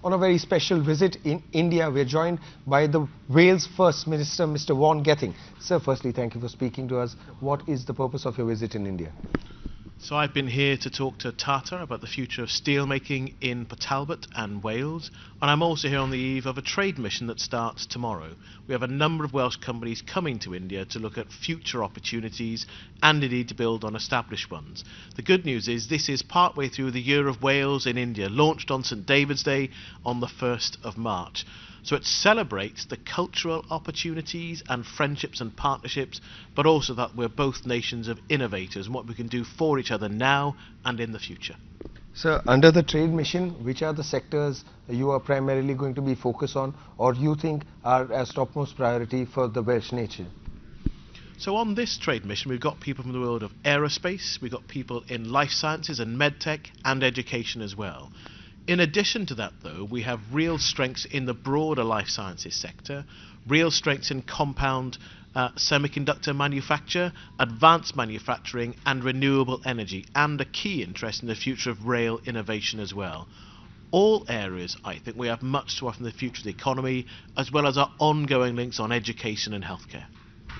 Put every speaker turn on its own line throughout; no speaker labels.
on a very special visit in India. We're joined by the Wales First Minister, Mr. Vaughan Gething. Sir, firstly, thank you for speaking to us. What is the purpose of your visit in India?
So I've been here to talk to Tata about the future of steelmaking in Port Talbot and Wales, and I'm also here on the eve of a trade mission that starts tomorrow. We have a number of Welsh companies coming to India to look at future opportunities and indeed to build on established ones. The good news is this is partway through the Year of Wales in India, launched on St David's Day on the 1st of March. So it celebrates the cultural opportunities and friendships and partnerships, but also that we're both nations of innovators and what we can do for each other now and in the future.
Sir, under the trade mission, which are the sectors you are primarily going to be focused on, or you think are as topmost priority for the Welsh nation?
So on this trade mission, we've got people from the world of aerospace, we've got people in life sciences and medtech and education as well. In addition to that, though, we have real strengths in the broader life sciences sector, real strengths in compound semiconductor manufacture, advanced manufacturing and renewable energy, and a key interest in the future of rail innovation as well. All areas, I think, we have much to offer in the future of the economy, as well as our ongoing links on education and healthcare.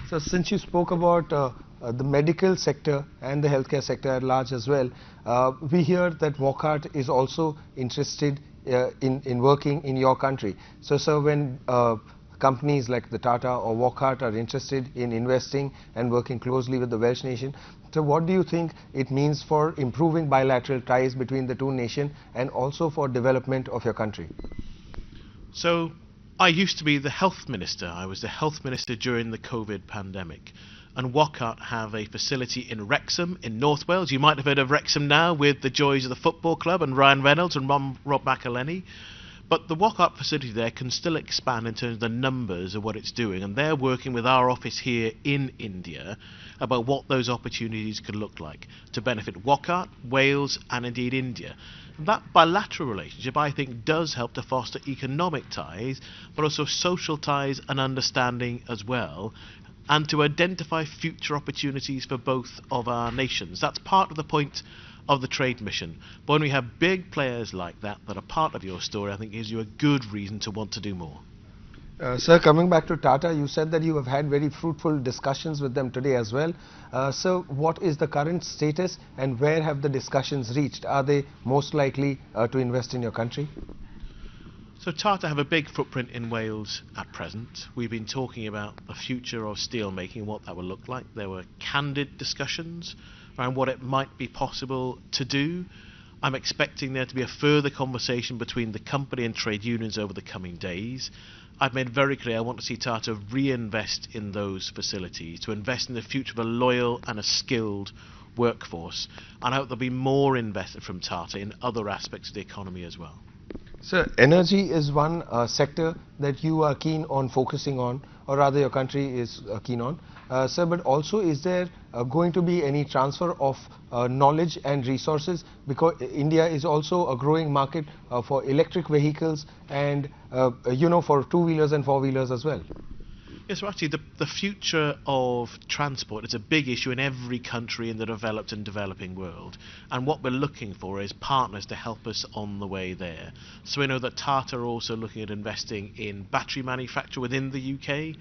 So since you spoke about the medical sector and the healthcare sector at large as well, we hear that Wockhardt is also interested in working in your country. So sir, when companies like the Tata or Wockhardt are interested in investing and working closely with the Welsh nation, so what do you think it means for improving bilateral ties between the two nations and also for development of your country?
So I used to be the health minister. I was the health minister during the COVID pandemic. And Wockhardt have a facility in Wrexham in North Wales. You might have heard of Wrexham now with the joys of the football club and Ryan Reynolds and Rob McElhenney. But the Wockhardt facility there can still expand in terms of the numbers of what it's doing. And they're working with our office here in India about what those opportunities could look like to benefit Wockhardt, Wales and indeed India. That bilateral relationship, I think, does help to foster economic ties, but also social ties and understanding as well, and to identify future opportunities for both of our nations. That's part of the point of the trade mission. But when we have big players like that are part of your story, I think gives you a good reason to want to do more.
Sir, coming back to Tata, you said that you have had very fruitful discussions with them today as well. So what is the current status and where have the discussions reached? Are they most likely to invest in your country?
So Tata have a big footprint in Wales at present. We've been talking about the future of steelmaking, what that will look like. There were candid discussions around what it might be possible to do. I'm expecting there to be a further conversation between the company and trade unions over the coming days. I've made very clear I want to see Tata reinvest in those facilities, to invest in the future of a loyal and a skilled workforce. And I hope there'll be more invested from Tata in other aspects of the economy as well.
Sir, energy is one sector that you are keen on focusing on, or rather your country is keen on. Sir, but also is there going to be any transfer of knowledge and resources, because India is also a growing market for electric vehicles and for two-wheelers and four-wheelers as well?
Yes, well, actually the future of transport is a big issue in every country in the developed and developing world, and what we're looking for is partners to help us on the way there. So we know that Tata are also looking at investing in battery manufacture within the UK.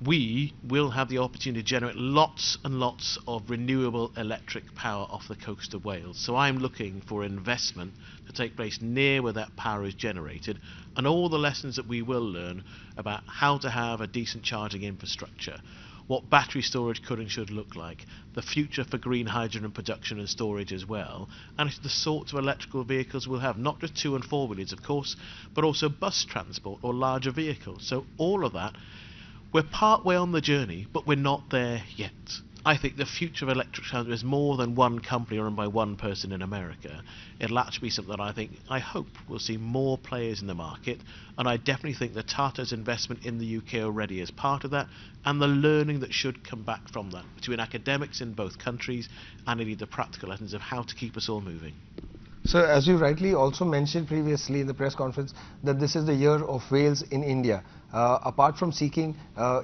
We will have the opportunity to generate lots and lots of renewable electric power off the coast of Wales. So I'm looking for investment to take place near where that power is generated, and all the lessons that we will learn about how to have a decent charging infrastructure, what battery storage could and should look like, the future for green hydrogen production and storage as well, and the sorts of electrical vehicles we'll have, not just 2- and 4-wheelers of course, but also bus transport or larger vehicles. So all of that, we're part way on the journey, but we're not there yet. I think the future of electric transport is more than one company run by one person in America. It'll actually be something that I hope we'll see more players in the market, and I definitely think that Tata's investment in the UK already is part of that, and the learning that should come back from that, between academics in both countries and indeed the practical lessons of how to keep us all moving.
So as you rightly also mentioned previously in the press conference that this is the year of Wales in India. Apart from seeking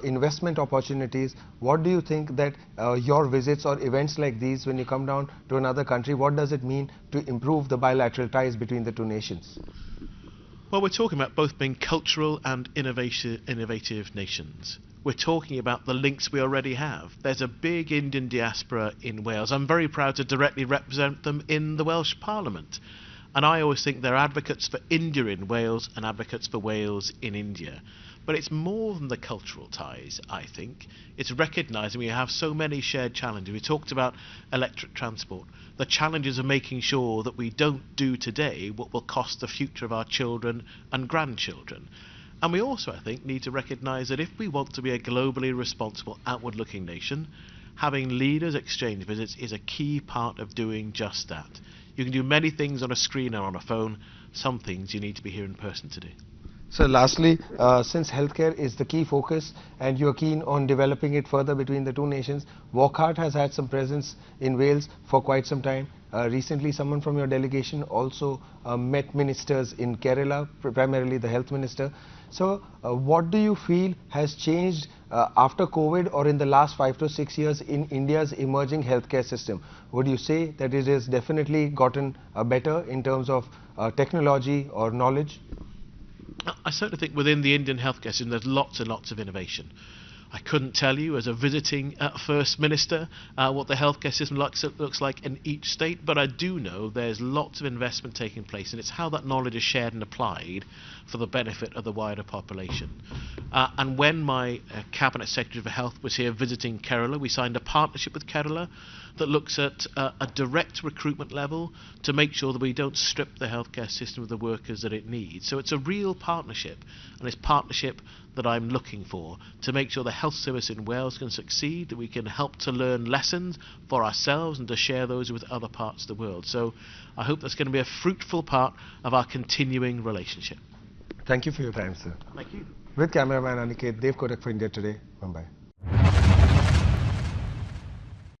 investment opportunities, what do you think that your visits or events like these, when you come down to another country, what does it mean to improve the bilateral ties between the two nations?
Well, we're talking about both being cultural and innovative nations. We're talking about the links we already have. There's a big Indian diaspora in Wales. I'm very proud to directly represent them in the Welsh Parliament. And I always think they're advocates for India in Wales and advocates for Wales in India. But it's more than the cultural ties, I think. It's recognising we have so many shared challenges. We talked about electric transport. The challenges of making sure that we don't do today what will cost the future of our children and grandchildren. And we also, I think, need to recognise that if we want to be a globally responsible, outward-looking nation, having leaders exchange visits is a key part of doing just that. You can do many things on a screen or on a phone. Some things you need to be here in person to do.
So lastly, since healthcare is the key focus and you're keen on developing it further between the two nations, Wockhardt has had some presence in Wales for quite some time. Recently, someone from your delegation also met ministers in Kerala, primarily the health minister. So what do you feel has changed after COVID or in the last 5 to 6 years in India's emerging healthcare system? Would you say that it has definitely gotten better in terms of technology or knowledge?
I certainly think within the Indian healthcare system there's lots and lots of innovation. I couldn't tell you as a visiting First Minister what the healthcare system looks like in each state, but I do know there's lots of investment taking place, and it's how that knowledge is shared and applied for the benefit of the wider population. And when my Cabinet Secretary for Health was here visiting Kerala, we signed a partnership with Kerala that looks at a direct recruitment level to make sure that we don't strip the healthcare system of the workers that it needs. So it's a real partnership, and it's partnership that I'm looking for to make sure the health service in Wales can succeed, that we can help to learn lessons for ourselves and to share those with other parts of the world. So I hope that's going to be a fruitful part of our continuing relationship.
Thank you for your time, sir.
Thank you.
With cameraman Aniket, Dev Kotak for India Today, Mumbai.